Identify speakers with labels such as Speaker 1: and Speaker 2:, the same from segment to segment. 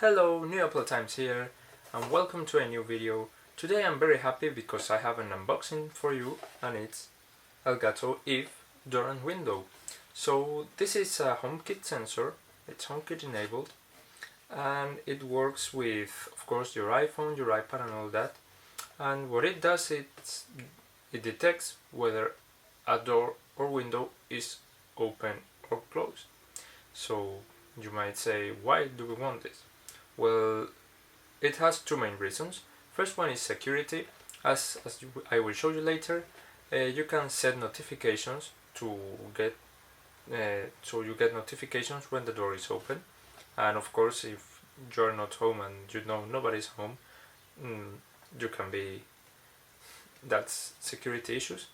Speaker 1: Hello, New Upload Times here, and welcome to a new video. Today I'm very happy because I have an unboxing for you, and it's Elgato Eve door and window. So this is a HomeKit sensor, it's HomeKit enabled, and it works with, of course, your iPhone, your iPad and all that. And what it does, it detects whether a door or window is open or closed. So you might say, why do we want this? Well, it has two main reasons. First one is security. I will show you later, you can set notifications to get so you get notifications when the door is open. And of course, if you're not home and you know nobody's home, you can be, that's security issues.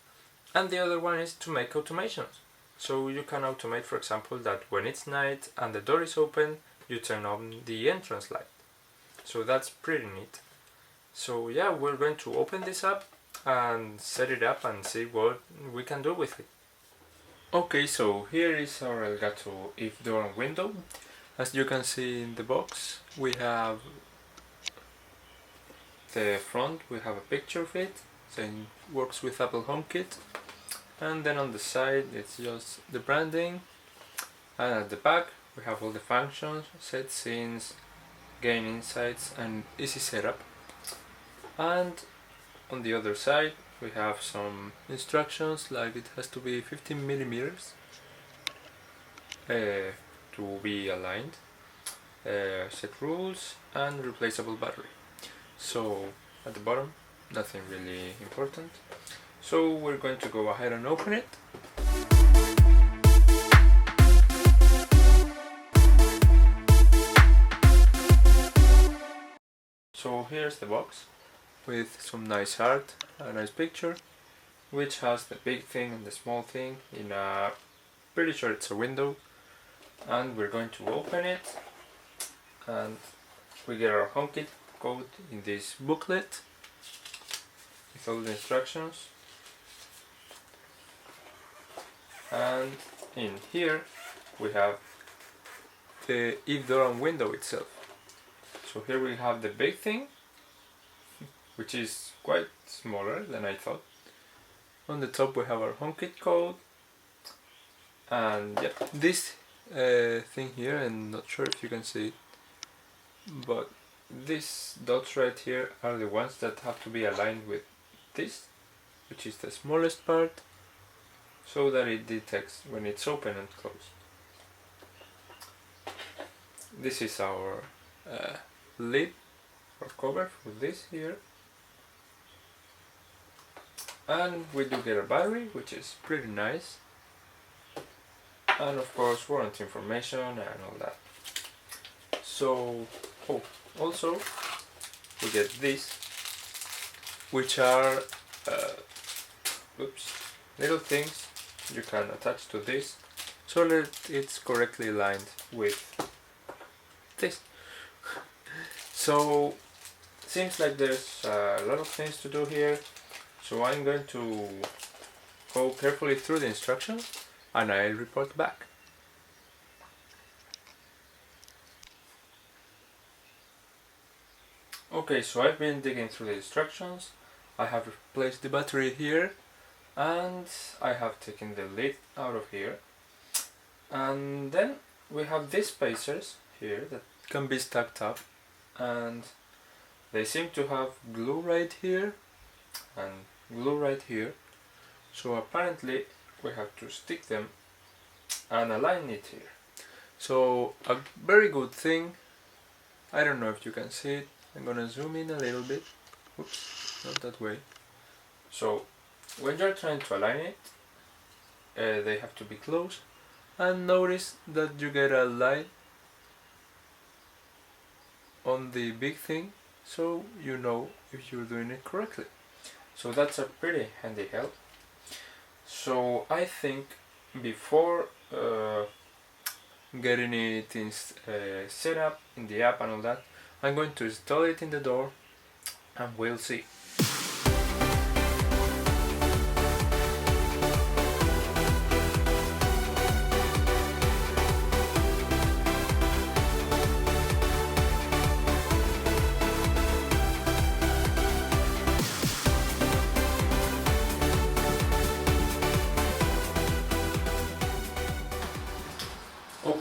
Speaker 1: And the other one is to make automations. So you can automate, for example, that when it's night and the door is open, you turn on the entrance light. So that's pretty neat. So yeah, we're going to open this up and set it up and see what we can do with it. Okay, so here is our Elgato Eve door and window. As you can see in the box, we have the front, we have a picture of it, saying works with Apple HomeKit. And then on the side it's just the branding, and at the back we have all the functions, set scenes, gain insights and easy setup. And on the other side we have some instructions, like it has to be 15 millimeters to be aligned, set rules and replaceable battery. So at the bottom, nothing really important. So we're going to go ahead and open it. So here's the box with some nice art, a nice picture, which has the big thing and the small thing in a, pretty sure it's a window. And we're going to open it, and we get our HomeKit code in this booklet with all the instructions. And in here we have the Eve door and window itself. So here we have the big thing, which is quite smaller than I thought. On the top we have our HomeKit code, and yeah, this thing here, I'm not sure if you can see it, but these dots right here are the ones that have to be aligned with this, which is the smallest part, so that it detects when it's open and closed. This is our lid or cover for this here, and we do get a battery, which is pretty nice, and of course warranty information and all that. So also we get this, which are little things you can attach to this so that it's correctly aligned with this. So seems like there's a lot of things to do here, so I'm going to go carefully through the instructions and I'll report back. Okay, so I've been digging through the instructions. I have replaced the battery here, and I have taken the lid out of here. And then we have these spacers here that can be stacked up, and they seem to have glue right here and glue right here. So apparently we have to stick them and align it here. So a very good thing, I don't know if you can see it, I'm gonna zoom in a little bit. Oops, not that way. So when you're trying to align it, they have to be close, and notice that you get a light on the big thing, so you know if you're doing it correctly. So that's a pretty handy help. So I think before getting it set up in the app and all that, I'm going to install it in the door and we'll see.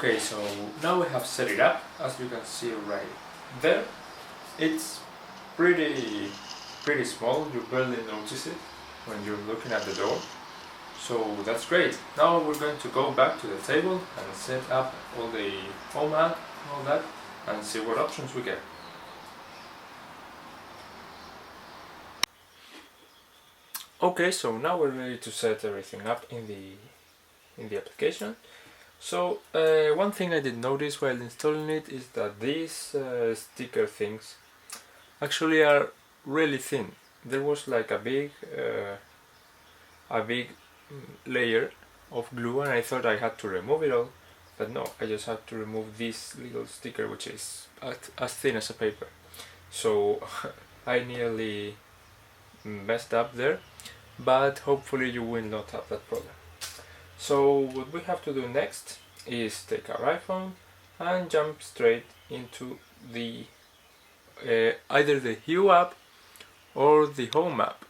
Speaker 1: Okay, so now we have set it up. As you can see right there, it's pretty small. You barely notice it when you're looking at the door. So that's great. Now we're going to go back to the table and set up all the home app and all that and see what options we get. Okay, so now we're ready to set everything up in the application. So one thing I did notice while installing it is that these sticker things actually are really thin. There was like a big layer of glue, and I thought I had to remove it all, but no, I just had to remove this little sticker, which is as thin as a paper. So I nearly messed up there, but hopefully you will not have that problem. So what we have to do next is take our iPhone and jump straight into the either the Hue app or the Home app.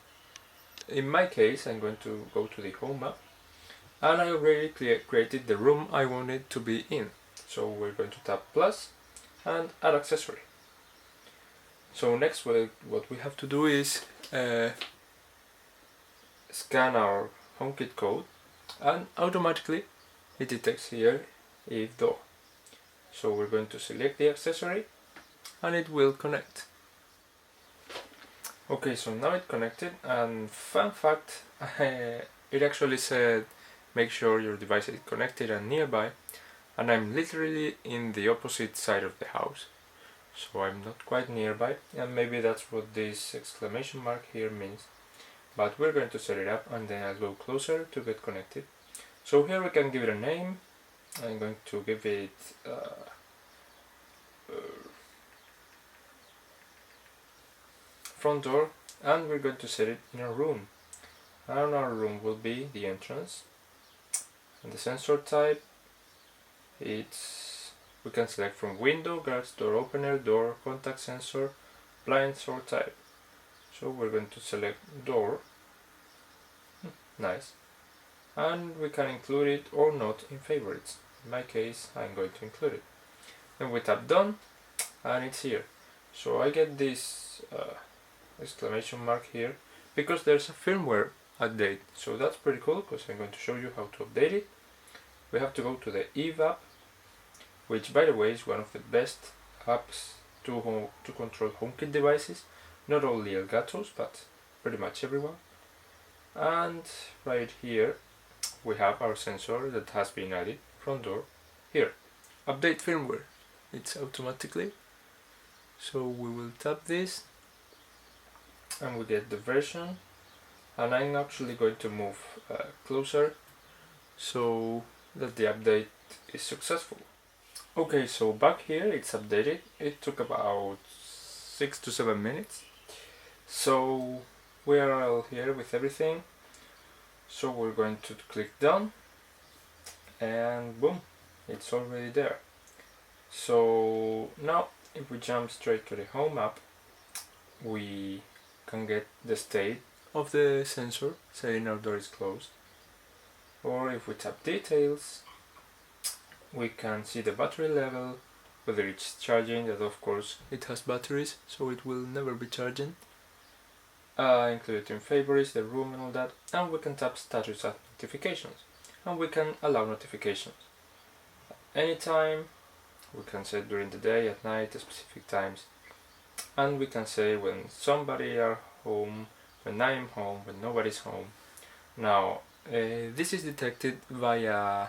Speaker 1: In my case, I'm going to go to the Home app, and I already created the room I wanted to be in. So we're going to tap plus and add accessory. So next what we have to do is scan our HomeKit code, and automatically it detects here if door. So we're going to select the accessory and it will connect. Okay, so now it connected, and fun fact, it actually said make sure your device is connected and nearby, and I'm literally in the opposite side of the house, so I'm not quite nearby, and maybe that's what this exclamation mark here means. But we're going to set it up and then I'll go closer to get connected. So here we can give it a name. I'm going to give it front door, and we're going to set it in our room. And our room will be the entrance. And the sensor type, we can select from window, garage door opener, door, contact sensor, blinds or type. So we're going to select door. Nice. And we can include it or not in favorites. In my case, I'm going to include it. Then we tap done, and it's here. So I get this exclamation mark here because there's a firmware update. So that's pretty cool, because I'm going to show you how to update it. We have to go to the Eve app, which by the way is one of the best apps to control HomeKit devices. Not only Elgatos, but pretty much everyone. And right here we have our sensor that has been added, front door. Here, update firmware, it's automatically. So we will tap this and we get the version, and I'm actually going to move closer so that the update is successful. Okay, so back here it's updated. It took about 6 to 7 minutes. So we are all here with everything. So we're going to click done, and boom, it's already there. So now if we jump straight to the Home app, we can get the state of the sensor saying our door is closed. Or if we tap details, we can see the battery level, whether it's charging, that of course it has batteries, so it will never be charging. Include it in favorites, the room and all that, and we can tap status and notifications, and we can allow notifications anytime. We can set during the day, at night, at specific times, and we can say when somebody are home, when I'm home, when nobody's home. Now this is detected via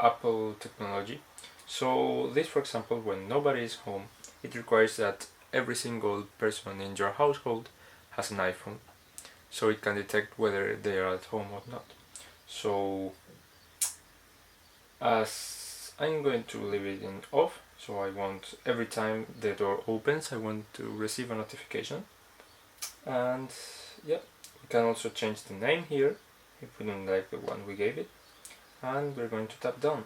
Speaker 1: Apple technology. So this, for example, when nobody is home, it requires that every single person in your household has an iPhone, so it can detect whether they are at home or not. So as I'm going to leave it in off, so I want every time the door opens I want to receive a notification. And yeah, we can also change the name here if we don't like the one we gave it, and we're going to tap done.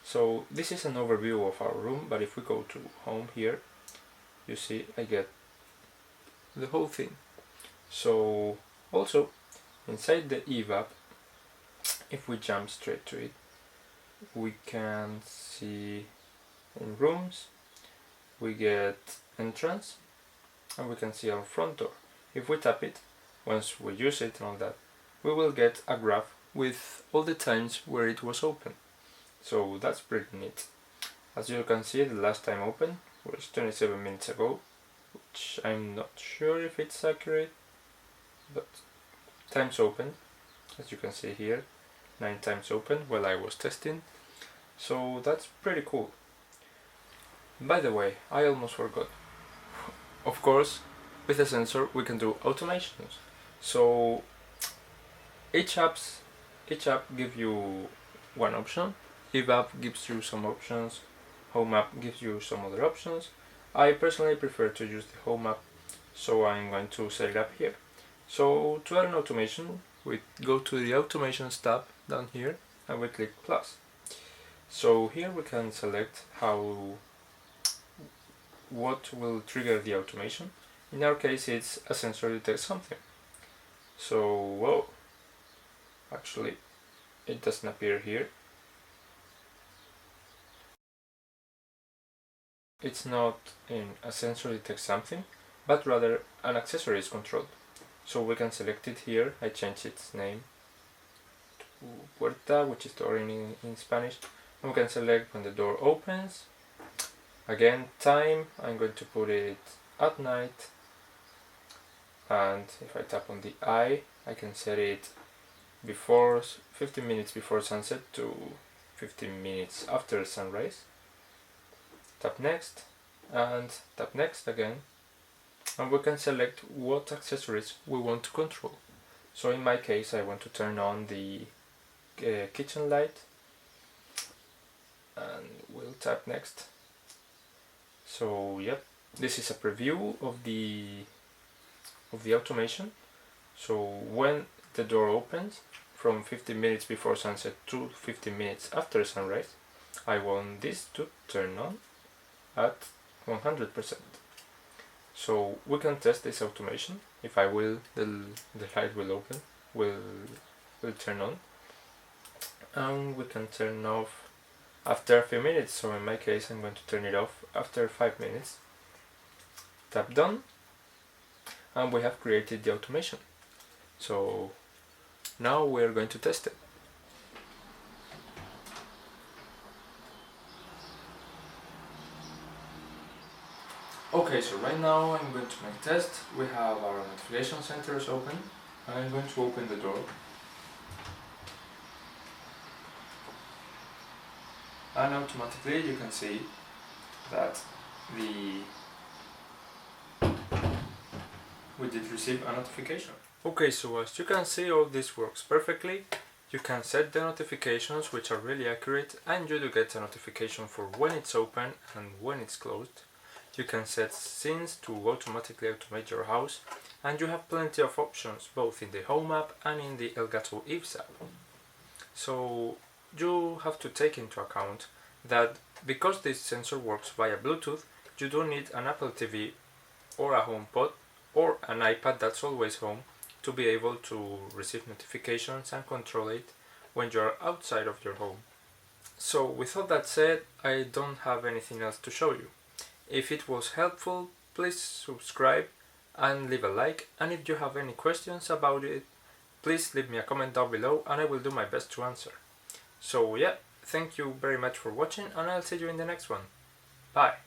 Speaker 1: So this is an overview of our room, but if we go to home here, you see I get the whole thing. So also inside the Eve app, if we jump straight to it, we can see in rooms, we get entrance, and we can see our front door. If we tap it, once we use it and all that, we will get a graph with all the times where it was open. So that's pretty neat. As you can see, the last time open was 27 minutes ago, which I'm not sure if it's accurate, but times open, as you can see here, 9 times open while I was testing. So that's pretty cool. By the way, I almost forgot. Of course, with a sensor we can do automations. So each app gives you one option. If app gives you some options, Home app gives you some other options. I personally prefer to use the Home app, so I'm going to set it up here. So to add an automation, we go to the Automations tab down here and we click plus. So here we can select what will trigger the automation. In our case, it's a sensor detects something. So, whoa, actually it doesn't appear here. It's not in a sensor detects something, but rather an accessory is controlled. So we can select it here. I change its name to Puerta, which is door in Spanish. And we can select when the door opens. Again, time, I'm going to put it at night. And if I tap on the eye, I can set it before 15 minutes before sunset to 15 minutes after sunrise. Tap next and tap next again, and we can select what accessories we want to control. So in my case, I want to turn on the kitchen light, and we'll tap next. So yep, this is a preview of the automation. So when the door opens from 15 minutes before sunset to 15 minutes after sunrise, I want this to turn on at 100%. So we can test this automation. If I will, the light will open, will turn on, and we can turn off after a few minutes. So in my case, I'm going to turn it off after 5 minutes. Tap done, and we have created the automation. So now we're going to test it. Okay, so right now I'm going to make a test. We have our notification centers open. I'm going to open the door. And automatically you can see that we did receive a notification. Okay, so as you can see, all this works perfectly. You can set the notifications, which are really accurate, and you do get a notification for when it's open and when it's closed. You can set scenes to automatically automate your house, and you have plenty of options both in the Home app and in the Elgato Eves app. So you have to take into account that because this sensor works via Bluetooth, you don't need an Apple TV or a HomePod or an iPad that's always home to be able to receive notifications and control it when you're outside of your home. So with all that said, I don't have anything else to show you. If it was helpful, please subscribe and leave a like, and if you have any questions about it, please leave me a comment down below and I will do my best to answer. So yeah, thank you very much for watching, and I'll see you in the next one. Bye!